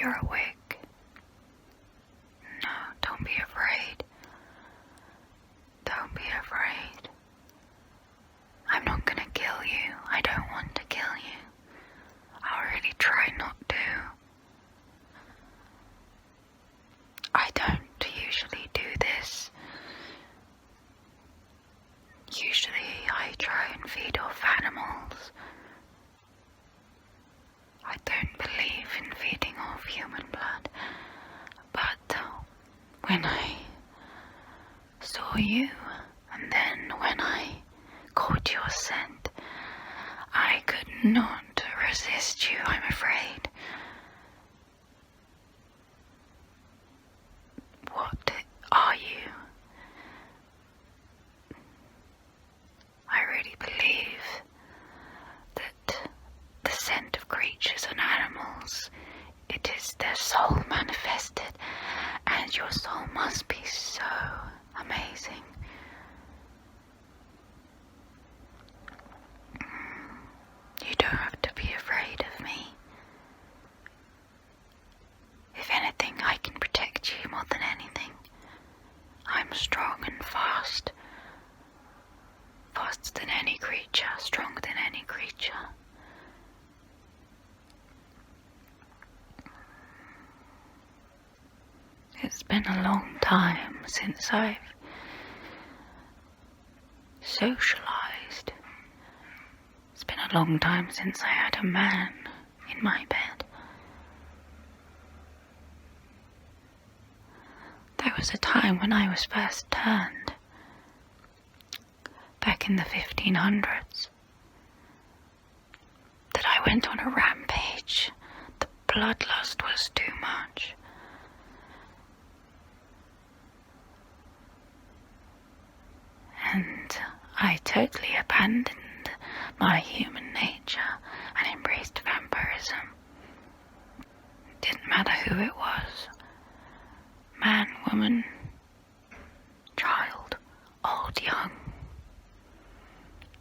You're awake. No, don't be afraid. Don't be afraid. I'm not gonna kill you. I don't want to kill you. I'll really try not to. I don't usually do this. Usually I try and feed off animals. I don't believe in feeding off human blood. But when I saw you, and then when I caught your scent, I could not resist you, I'm afraid. What are you? I really believe that the scent of creatures and animals, it is their soul manifested, and your soul must be so amazing. You don't have to be afraid of me. If anything, I can protect you more than anything. I'm strong and fast. Faster than any creature, stronger than any creature. It's been a long time since I've socialized. It's been a long time since I had a man in my bed. There was a time when I was first turned, back in the 1500s, that I went on a rampage. The bloodlust was too much. And I totally abandoned my human nature and embraced vampirism. Didn't matter who it was. Man, woman, child, old, young.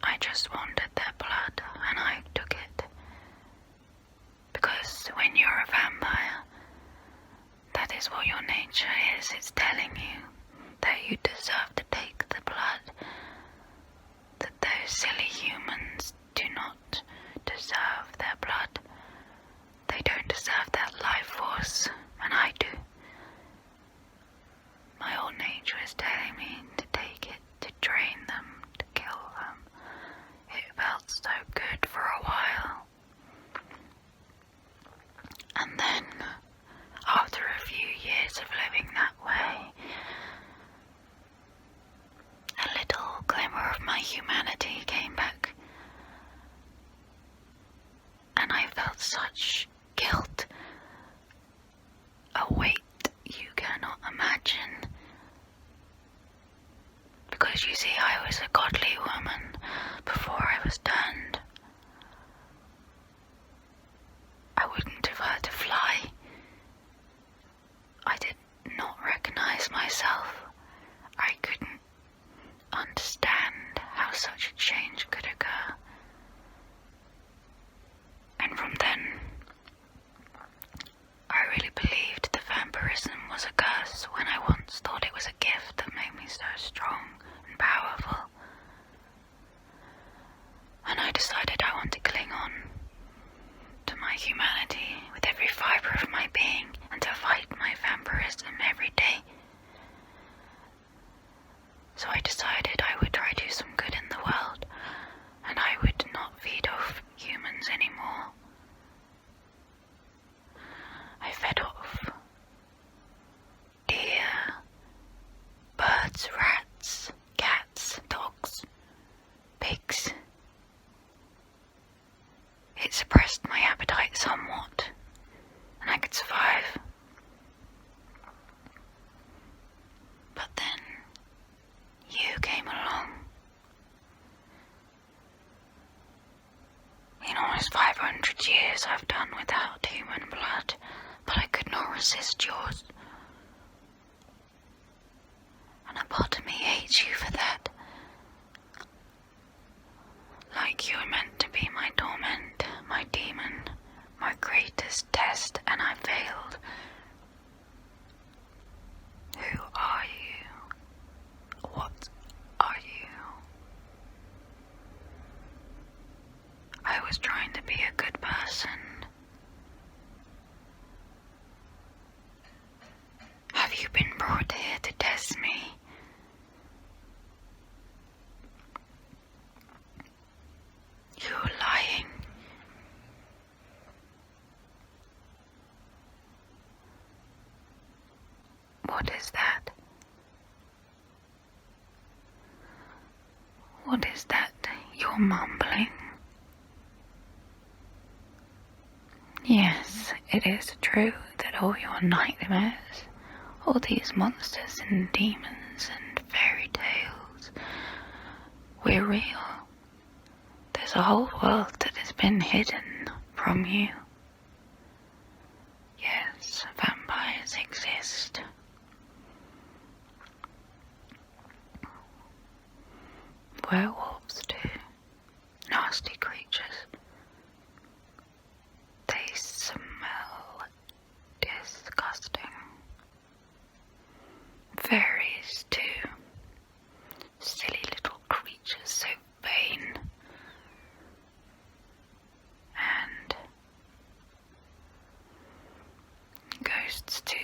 I just wanted their blood, and I took it. Because when you're a vampire, that is what your nature is. It's telling you that you deserve to take the blood. That those silly humans do not deserve their blood. They don't deserve that life force, and I do. My old nature is telling me to take it, to drain them, to kill them. It felt so good for a while. And then, after a few years of living that way, a little glimmer of my humanity came back. And I felt such guilt, a weight you cannot imagine. Because you see, I was a godly woman before I was turned. I wouldn't have heard to fly. I did not recognize myself. I couldn't understand how such a change could occur. And from then, I really believed that vampirism was a curse when I once thought it was a gift that made me so strong and powerful. And I decided I want to cling on to my humanity with every fibre of my being and to fight my vampirism every day. So I decided I would try to do some good in the world, and I would not feed off humans anymore. I fed off deer, birds, rats, cats, dogs, pigs. It suppressed my appetite somewhat, and I could survive. But then you came along. In almost 500 years I've done without human blood, but I could not resist yours. And a part of me hates you for that. Like you were meant to be my torment, my demon, my greatest test, and I failed. What is that? What is that you're mumbling? Yes, it is true that all your nightmares, all these monsters and demons and fairy tales, we're real. There's a whole world that has been hidden from you. Yes, vampires exist. Werewolves too. Nasty creatures. They smell disgusting. Fairies too. Silly little creatures, so vain. And ghosts too.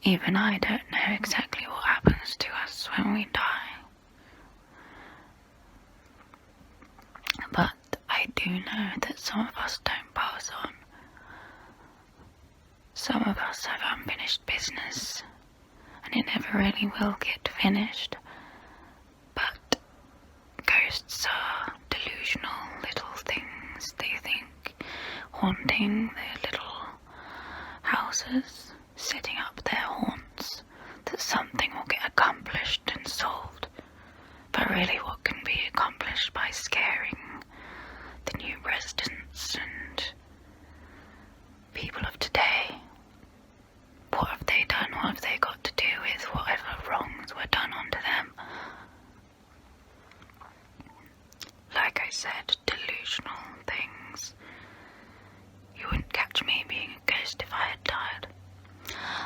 Even I don't know exactly what happens to us when we die. But I do know that some of us don't pass on. Some of us have unfinished business, and it never really will get finished. But ghosts are delusional little things, they think, haunting their little houses, setting up their haunts, that something will get accomplished and solved. But really what can be accomplished by scaring the new residents and people of today? What have they done? What have they got to do with whatever wrongs were done onto them? Like I said, delusional things. You wouldn't catch me being a ghost if I had died.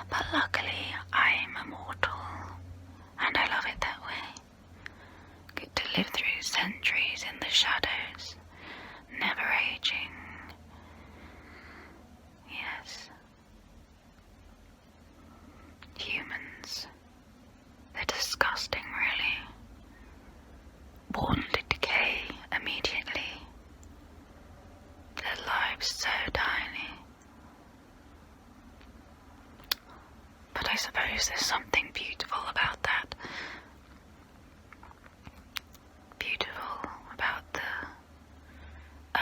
But luckily, I'm immortal, and I love it that way. Get to live through centuries in the shadows, never aging. Yes. Humans. They're disgusting, really. Born to decay immediately. Their lives so tiny. But I suppose there's something beautiful about that. Beautiful about the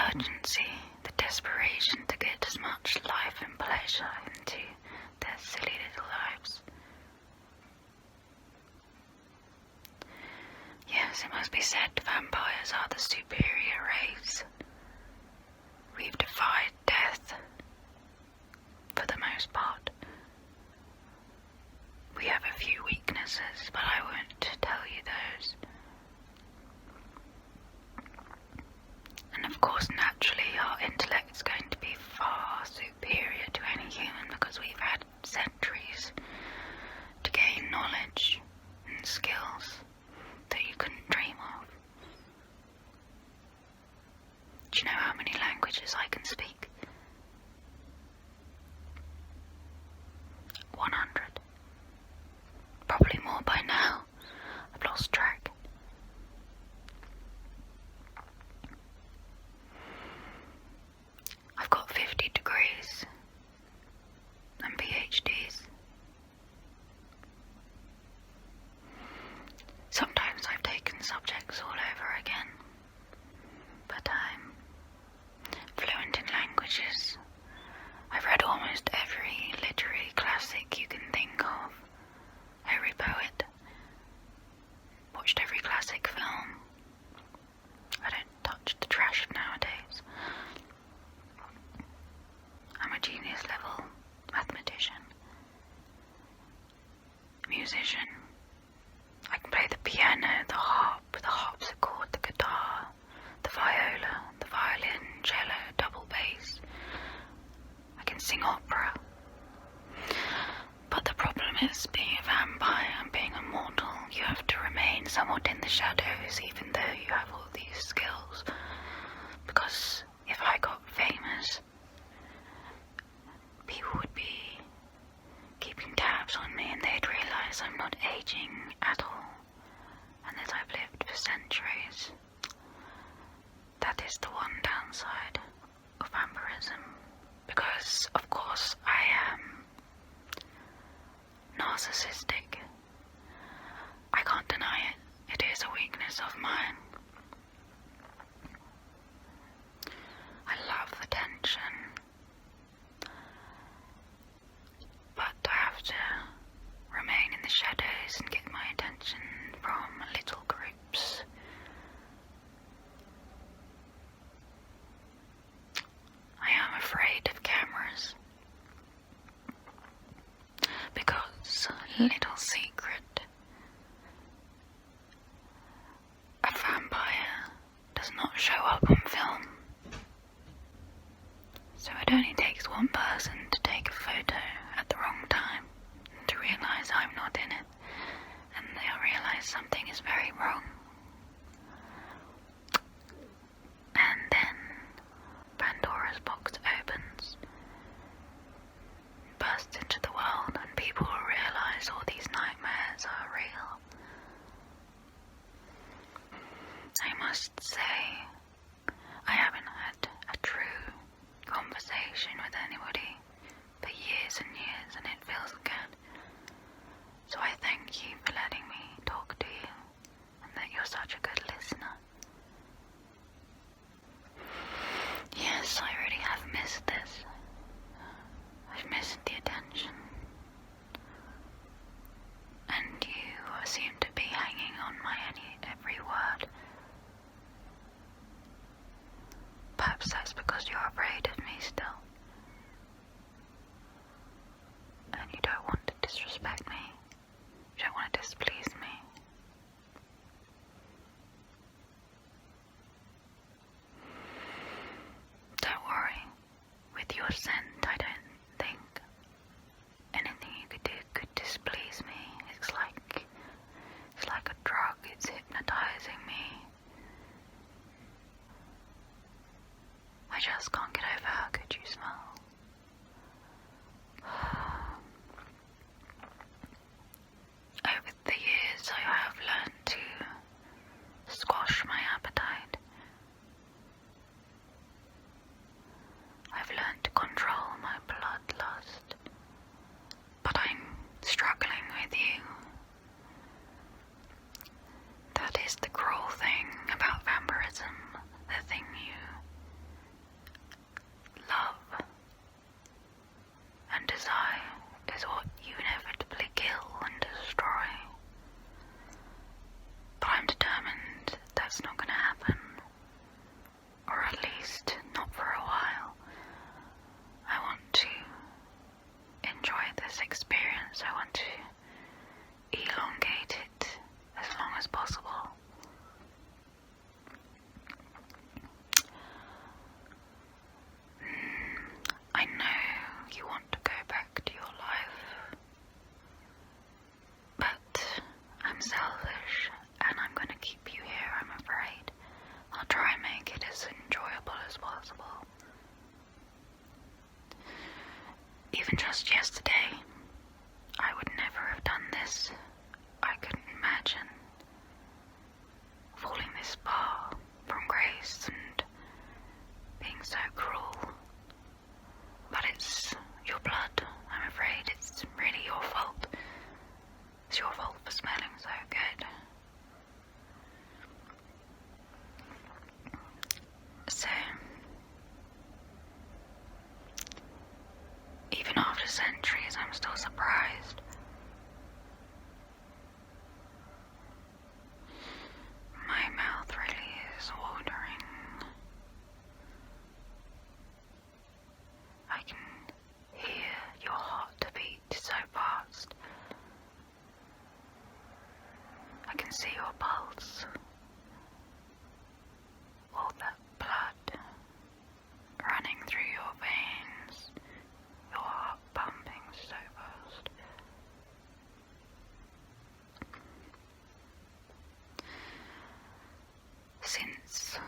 urgency, the desperation to get as much life and pleasure into their silly little lives. Yes, it must be said, vampires are the superior race. We've defied death, for the most part. We have a few weaknesses, but I won't tell you those. And of course, naturally, our intellect's going to be far superior to any human because we've had centuries to gain knowledge and skills that you couldn't dream of. Do you know how many languages I can speak? 100. Probably more by now. I've lost track. I've got 50 degrees and PhDs. Sometimes I've taken subjects all over again, but I'm fluent in languages. I've read almost every literary classic you can think of, every poet, watched every classic film. I don't touch the trash nowadays. I'm a genius level mathematician, musician. I can play the piano, the harpsichord, the guitar, the viola, the violin, cello, double bass. I can sing opera. But the problem is, being a vampire and being immortal, you have to remain somewhat in the shadows even though you have all these skills. Because if I got famous, people would be keeping tabs on me and they'd realise I'm not aging at all and that I've lived for centuries. That is the one downside of vampirism, because of course I am narcissistic. I can't deny it. It is a weakness of mine. I love attention, but I have to remain in the shadows and get my attention from little groups. I am afraid of cameras because, little secret, a vampire does not show up on film. So it only takes one person to take a photo at the wrong time to realize I'm not in it, and they'll realize something is very wrong. And then Pandora's box opens, bursts into the world, and people will realize all these nightmares are real. I must say, I haven't had a true conversation with anybody for years and years, and it feels good. So I thank you for letting me talk to you, and that you're such a good listener. Yes, I really have missed this. I've missed the attention. And you seem to be hanging on my every word. Perhaps that's because you're afraid of me still. And you don't want to disrespect me. You don't want to displease me. Don't worry. With your scent, I don't think anything you could do could displease me. It's like a drug. It's hypnotizing me. I just can't get over how good you smell. Over the years, I have learned to squash my appetite. I've learned to control my bloodlust. But I'm struggling with you. That is the cruel thing about vampirism. The thing you love and desire is what you inevitably kill and destroy. But I'm determined that's not going to happen. Or at least not for a while. I want to enjoy this experience. I want to elongate it as long as possible. I know you want to go back to your life, but I'm selfish and I'm going to keep you here, I'm afraid. I'll try and make it as enjoyable as possible. Even just yesterday, I would never have done this. I couldn't imagine falling this far from grace and being so cruel. But it's your blood, I'm afraid. It's really your fault. It's your fault for smelling so good. So, even after centuries, I'm still surprised. My mouth really is watering. I can hear your heartbeat so fast. I can see your pulse. All that blood running through your veins. Your heart pumping so fast. Since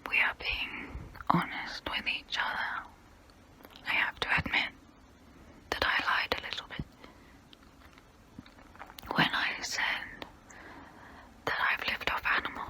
we are being honest with each other, I have to admit that I lied a little bit when I said that I've lived off animal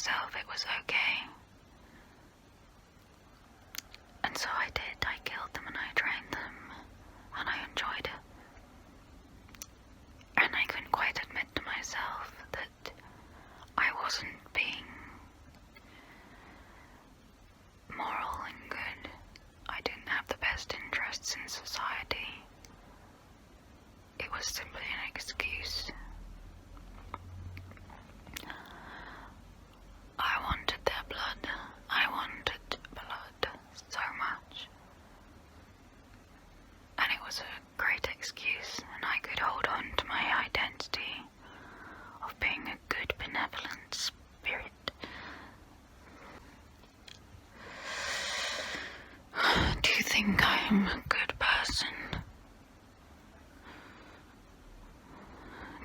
myself it was okay. And so I did. I killed them and I trained them, and I enjoyed it. And I couldn't quite admit to myself that I wasn't being moral and good. I didn't have the best interests in society. It was simply an excuse. I wanted their blood. I wanted blood so much. And it was a great excuse, and I could hold on to my identity of being a good, benevolent spirit. Do you think I am a good person?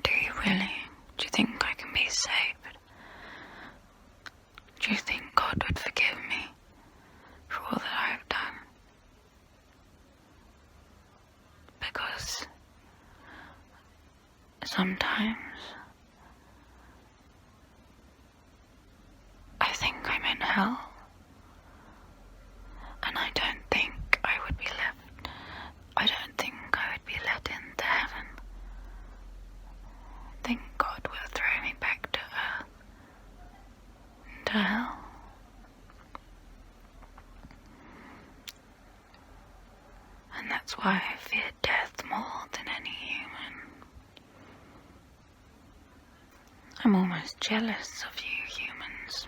Do you really? Do you think I can be saved? Do you think God would forgive me for all that I have done? Because sometimes I think I'm in hell, and I don't think I would be left. I don't think I would be let into heaven. I think God will throw me back to earth, to hell. And that's why I fear death more than any human. I'm almost jealous of you humans.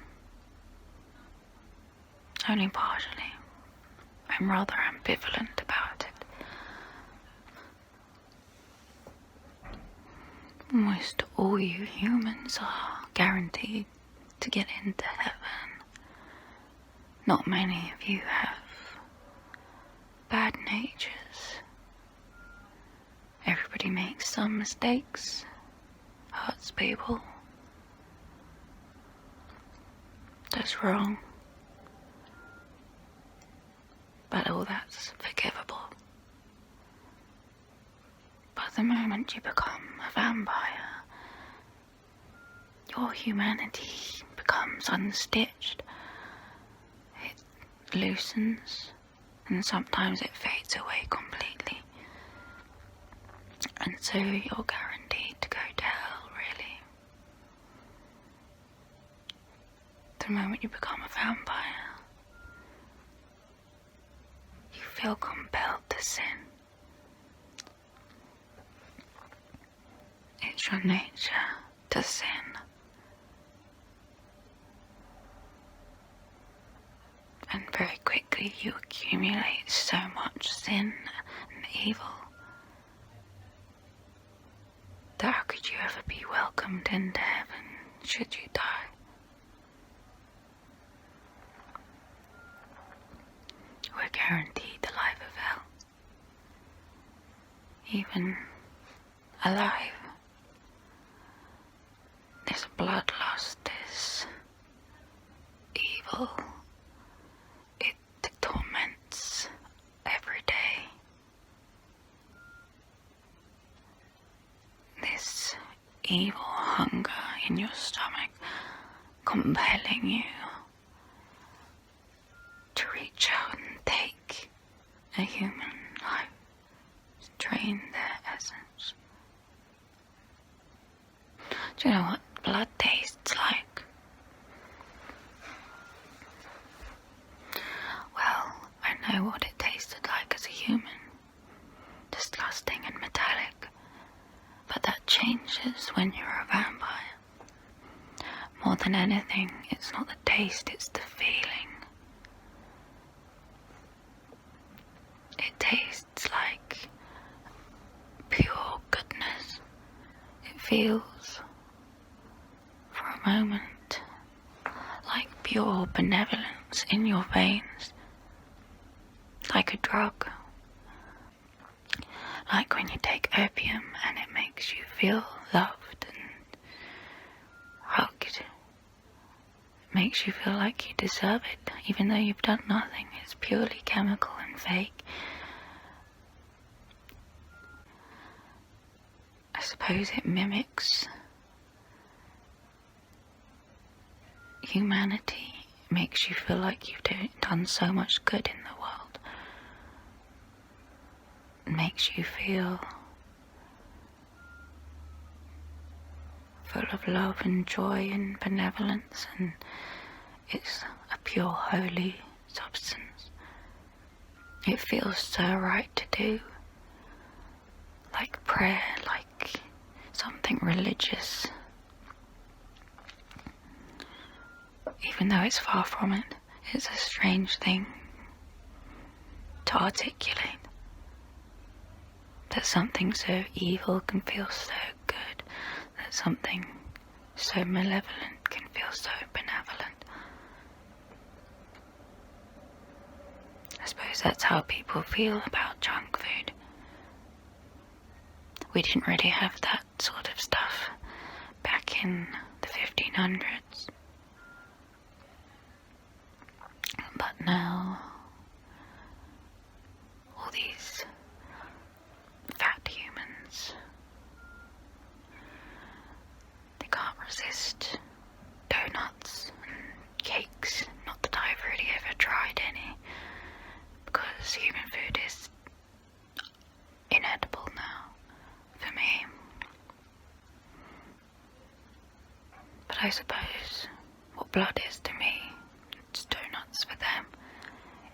Only partially. I'm rather ambivalent about it. Almost all you humans are guaranteed to get into heaven. Not many of you have bad natures. Everybody makes some mistakes, hurts people, does wrong. But all that's forgivable. But the moment you become a vampire, your humanity becomes unstitched. It loosens, and sometimes it fades away completely. And so you're guaranteed to go to hell, really. The moment you become a vampire, you feel compelled to sin. It's your nature to sin. And very quickly you accumulate so much sin and evil that how could you ever be welcomed into heaven should you die? We're guaranteed the life of hell, even alive. This bloodlust, this evil, it torments every day. This evil hunger in your stomach compelling you to reach out and take a human life, to drain their essence. Do you know what blood tastes like? Well, I know what it tasted like as a human. Disgusting and metallic. But that changes when you're a vampire. More than anything, it's not the taste, it's the feeling. It tastes like pure goodness. It feels, for a moment, like pure benevolence in your veins. Like a drug. Like when you take opium and it makes you feel loved and hugged. It makes you feel like you deserve it, even though you've done nothing. It's purely chemical and fake. I suppose it mimics humanity. It makes you feel like you've done so much good in the world. It makes you feel full of love and joy and benevolence, and it's a pure holy substance. It feels so right to do, like prayer, like something religious. Even though it's far from it, it's a strange thing to articulate. That something so evil can feel so good, that something so malevolent can feel so benevolent. I suppose that's how people feel about junk food. We didn't really have that sort of stuff back in the 1500s. But now, all these fat humans, they can't resist donuts and cakes. Not that I've really ever tried any, because human food is inedible now for me. But I suppose what blood is to me, it's donuts for them.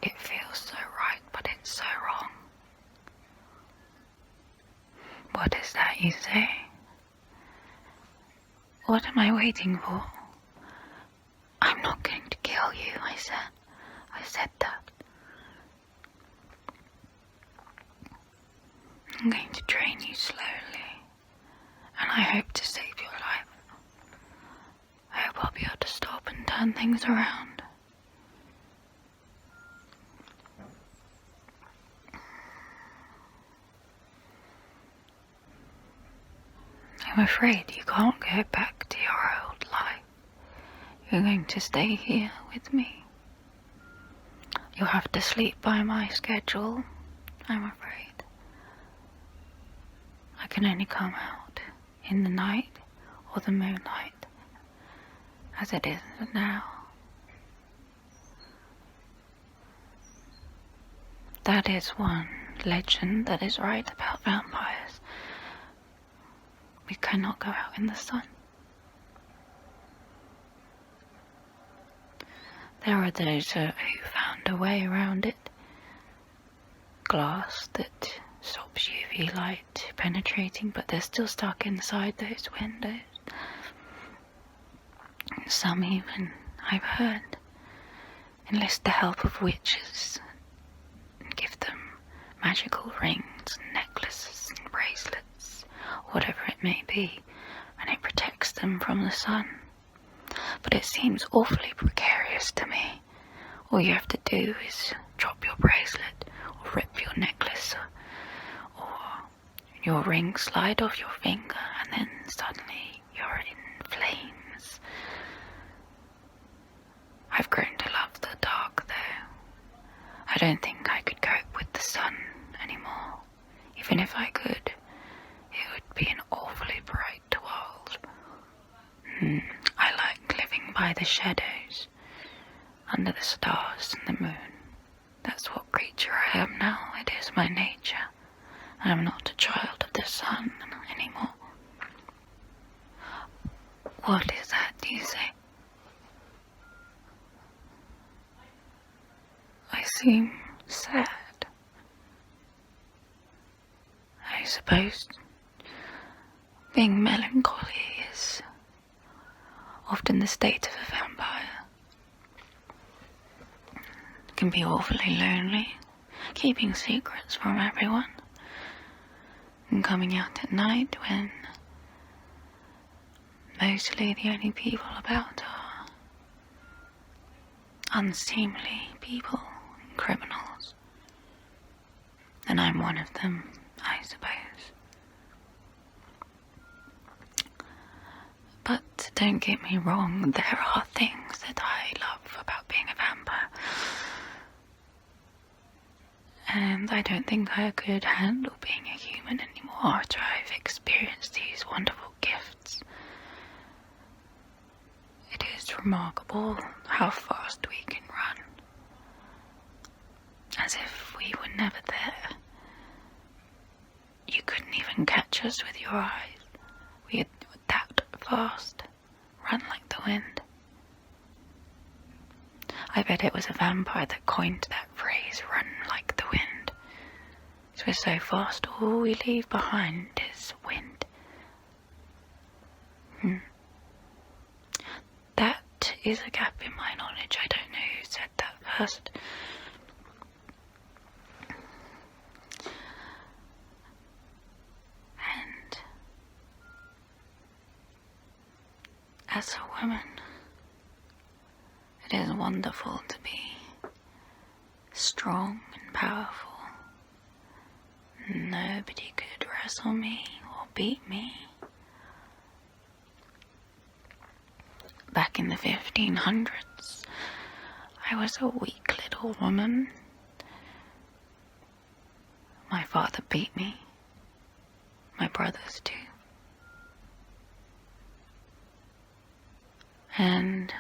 It feels so right, but it's so wrong. What is that you say? What am I waiting for? I'm not going to kill you, I said that. I'm going to train you slowly, and I hope to save your life. I hope I'll be able to stop and turn things around. I'm afraid you can't go back to your old life. You're going to stay here with me. You'll have to sleep by my schedule, I'm afraid. I can only come out in the night or the moonlight, as it is now. That is one legend that is right about vampires. We cannot go out in the sun. There are those who found a way around it. Glass that stops UV light penetrating, but they're still stuck inside those windows. Some even, I've heard, enlist the help of witches and give them magical rings and necklaces and bracelets, whatever it may be, and it protects them from the sun. But it seems awfully precarious to me. All you have to do is drop your bracelet or rip your necklace or your ring slide off your finger, and then suddenly you're in flames. I've grown to love the dark though. I don't think I could cope with the sun anymore. Even if I could, it would be an awfully bright world. I like living by the shadows, under the stars and the moon. That's what creature I am now. It is my nature. I am not a child of the sun anymore. What is that, do you say? I seem sad. I suppose being melancholy is often the state of a vampire. It can be awfully lonely, keeping secrets from everyone, and coming out at night when mostly the only people about are unseemly people and criminals. And I'm one of them, I suppose. But don't get me wrong, there are things that I love about being a vampire. And I don't think I could handle being a human anymore after I've experienced these wonderful gifts. It is remarkable how fast we can run. As if we were never there. You couldn't even catch us with your eyes. We were that fast. Run like the wind. I bet it was a vampire that coined that phrase, run like the wind. So we're so fast, all we leave behind is wind. That is a gap in my knowledge. I don't know who said that first. And as a woman, it is wonderful to be strong and powerful. Nobody could wrestle me or beat me. Back in the 1500s, I was a weak little woman. My father beat me. My brothers too. And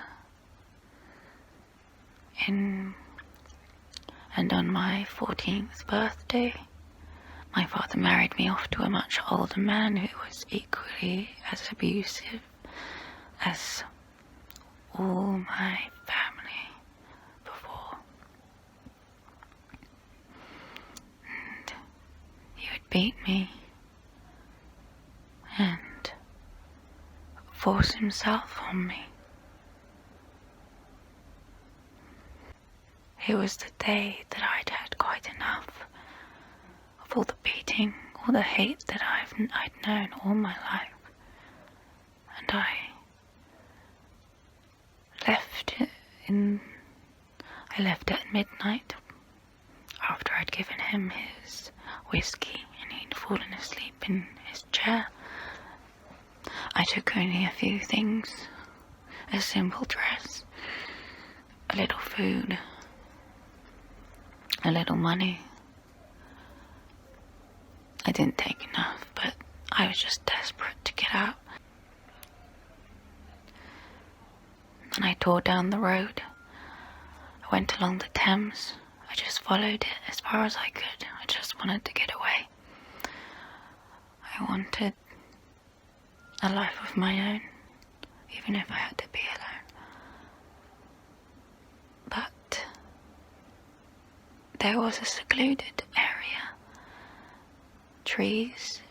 on my 14th birthday, my father married me off to a much older man who was equally as abusive as all my family before. And he would beat me and force himself on me. It was the day that I'd had quite enough of all the beating, all the hate that I'd known all my life. And I left at midnight after I'd given him his whiskey and he'd fallen asleep in his chair. I took only a few things, a simple dress, a little food, a little money. I didn't take enough, but I was just desperate to get out. And I tore down the road. I went along the Thames. I just followed it as far as I could. I just wanted to get away. I wanted a life of my own, even if I had to be alone. But there was a secluded area. Trees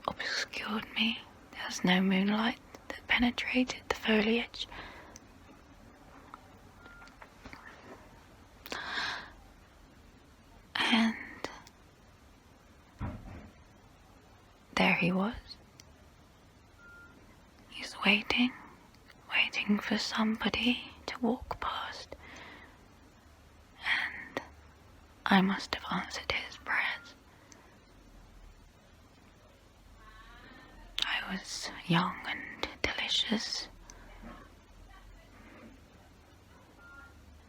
obscured me. There was no moonlight that penetrated the foliage. And there he was. He's waiting for somebody to walk past. And I must have answered his prayers. I was young and delicious.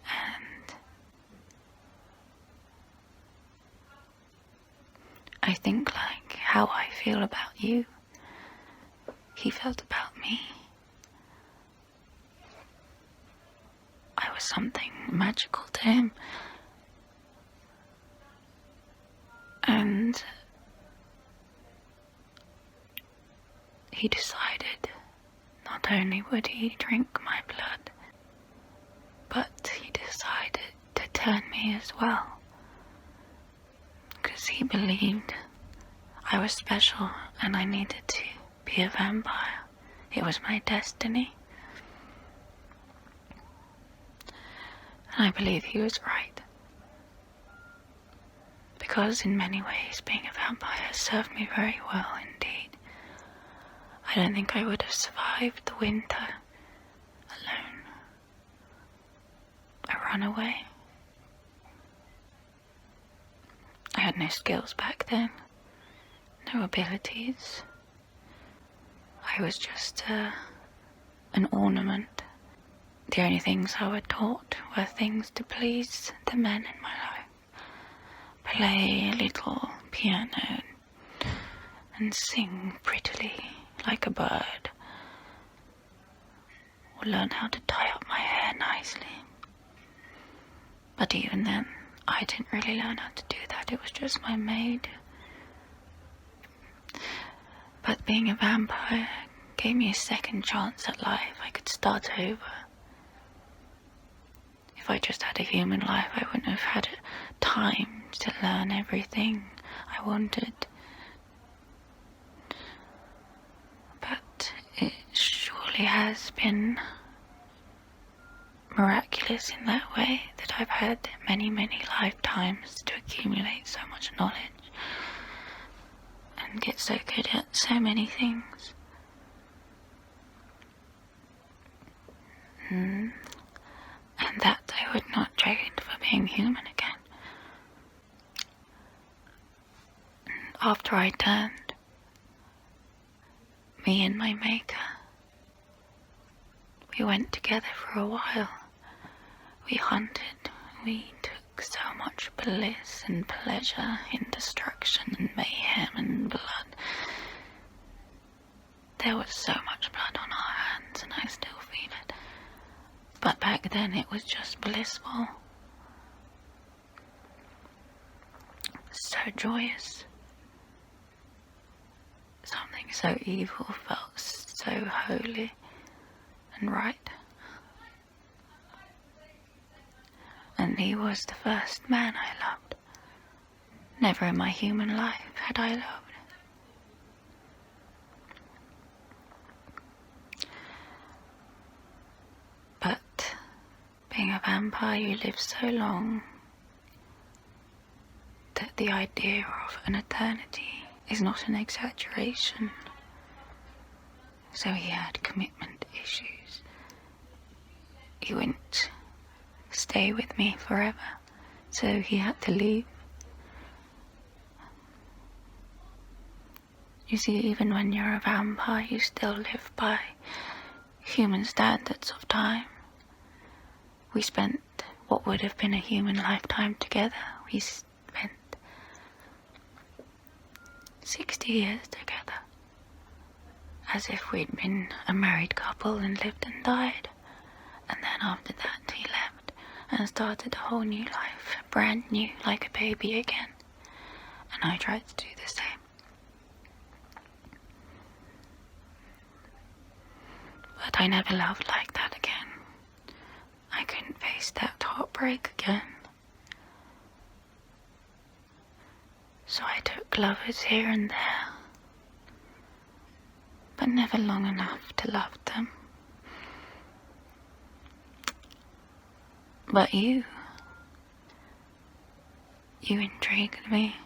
And I think like how I feel about you, he felt about me. I was something magical to him. And he decided not only would he drink my blood, but he decided to turn me as well. Because he believed I was special and I needed to be a vampire. It was my destiny. And I believe he was right. Because in many ways being a vampire served me very well indeed. I don't think I would have survived the winter alone. A runaway. I had no skills back then, no abilities. I was just an ornament. The only things I were taught were things to please the men in my life. Play a little piano and sing prettily like a bird, or learn how to tie up nicely. But even then, I didn't really learn how to do that. It was just my maid. But being a vampire gave me a second chance at life. I could start over. If I just had a human life, I wouldn't have had time to learn everything I wanted. But it surely has been miraculous in that way that I've had many, many lifetimes to accumulate so much knowledge and get so good at so many things. And that I would not trade for being human again. And after I turned, me and my maker, we went together for a while. We hunted, we took so much bliss and pleasure in destruction and mayhem and blood. There was so much blood on our hands, and I still feel it. But back then it was just blissful. So joyous. Something so evil felt so holy and right. And he was the first man I loved. Never in my human life had I loved. But being a vampire, you live so long that the idea of an eternity is not an exaggeration. So he had commitment issues. He wouldn't stay with me forever, so he had to leave. You see, even when you're a vampire, you still live by human standards of time. We spent what would have been a human lifetime together. We spent 60 years together, as if we'd been a married couple and lived and died. And then after that he left and started a whole new life, brand new, like a baby again. And I tried to do the same. But I never loved like that again. I couldn't face that heartbreak again. So I took lovers here and there, but never long enough to love them. But you intrigued me.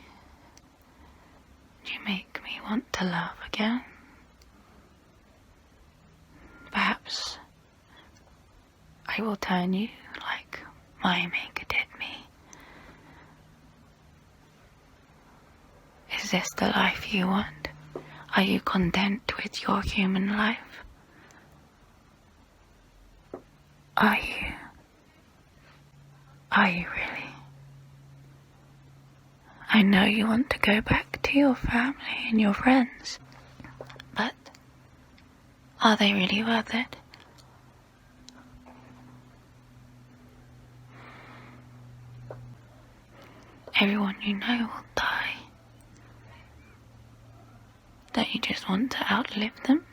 You make me want to love again. Perhaps I will turn you like my maker did me. Is this the life you want? Are you content with your human life? Are you? Are you really? I know you want to go back to your family and your friends, but are they really worth it? Everyone you know will die. Don't you just want to outlive them?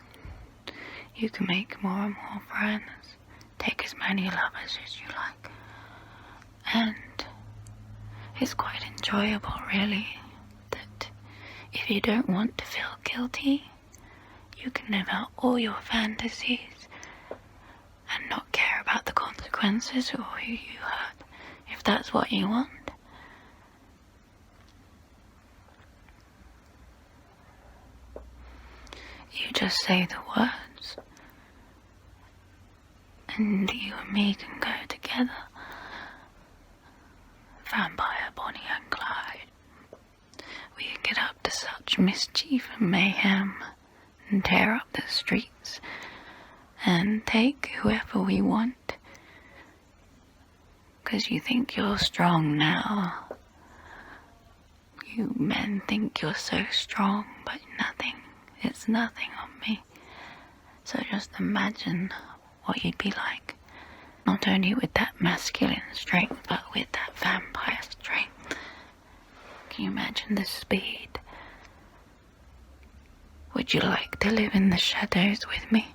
You can make more and more friends, take as many lovers as you like, and it's quite enjoyable, really, that if you don't want to feel guilty, you can live out all your fantasies and not care about the consequences or who you hurt, if that's what you want. You just say the words, and you and me can go together. Vampire Bonnie and Clyde. We can get up to such mischief and mayhem and tear up the streets and take whoever we want. 'Cause you think you're strong now. You men think you're so strong, but nothing. It's nothing on me. So just imagine what you'd be like Not only with that masculine strength, but with that vampire strength. Can you imagine the speed? Would you like to live in the shadows with me?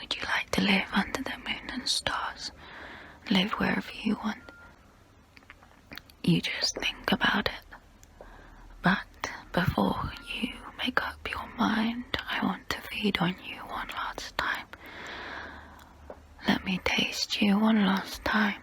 Would you like to live under the moon and stars? Live wherever you want? You just think about it. But before you make up your mind, I want to feed on you one last time. Let me taste you one last time.